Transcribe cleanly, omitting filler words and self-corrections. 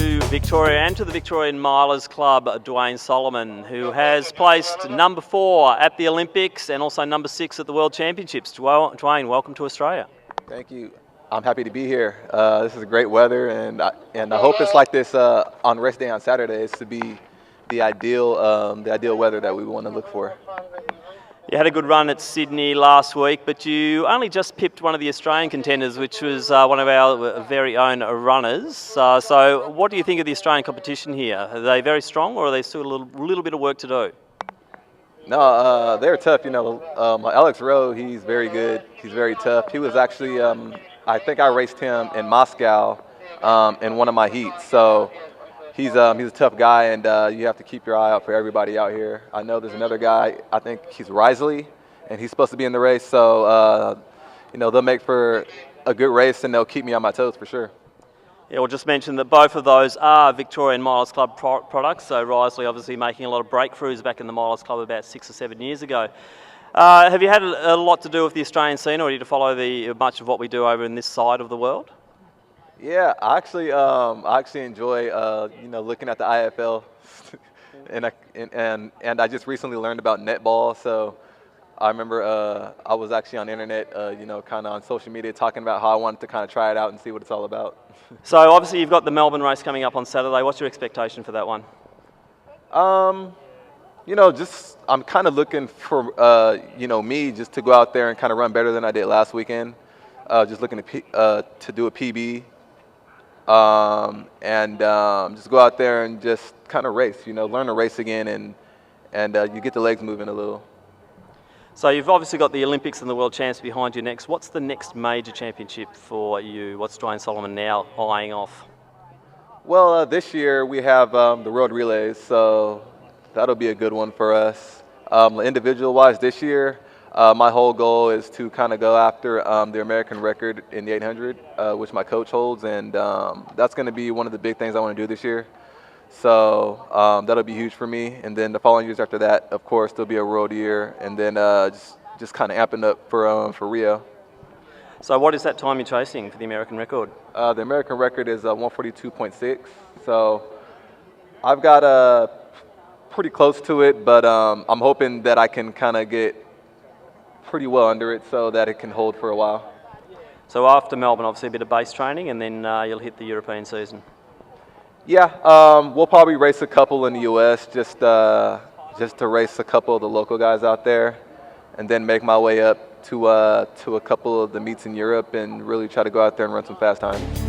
to Victoria and to the Victorian Milers Club, Duane Solomon, who has placed number 4 at the Olympics and also number 6 at the World Championships. Duane, welcome to Australia. Thank you. I'm happy to be here. This is great weather, and I hope it's like this on race day on Saturday. It's to be the ideal weather that we want to look for. You had a good run at Sydney last week, but you only just pipped one of the Australian contenders, which was one of our very own runners. So what do you think of the Australian competition here? Are they very strong, or are they still a little bit of work to do? No, they're tough. You know, Alex Rowe, he's very good. He's very tough. He was actually, I think I raced him in Moscow in one of my heats. So he's a tough guy, and you have to keep your eye out for everybody out here. I know there's another guy, I think he's Risley, and he's supposed to be in the race. So, you know, they'll make for a good race, and they'll keep me on my toes for sure. Yeah, we'll just mention that both of those are Victorian Milers Club products. So Risley obviously making a lot of breakthroughs back in the Milers Club about 6 or 7 years ago. Have you had a lot to do with the Australian scene, or do you follow much of what we do over in this side of the world? Yeah, I actually enjoy you know, looking at the IFL, and I just recently learned about netball. So I remember I was actually on the internet, you know, kind of on social media, talking about how I wanted to kind of try it out and see what it's all about. So obviously you've got the Melbourne race coming up on Saturday. What's your expectation for that one? You know, just I'm kind of looking for you know, me just to go out there and kind of run better than I did last weekend. Just looking to do a PB. Just go out there and just kind of race, you know, learn to race again, and you get the legs moving a little. So you've obviously got the Olympics and the World Champs behind you next. What's the next major championship for you? What's Duane Solomon now eyeing off? Well, this year we have the World Relays, so that'll be a good one for us. Individual-wise this year, my whole goal is to kind of go after the American record in the 800, which my coach holds, and that's going to be one of the big things I want to do this year. So that'll be huge for me. And then the following years after that, of course, there'll be a world year, and then just kind of amping up for Rio. So what is that time you're chasing for the American record? The American record is 142.6. So I've got pretty close to it, but I'm hoping that I can kind of get pretty well under it so that it can hold for a while. So after Melbourne, obviously a bit of base training, and then you'll hit the European season. Yeah, we'll probably race a couple in the U.S. just to race a couple of the local guys out there, and then make my way up to a couple of the meets in Europe and really try to go out there and run some fast times.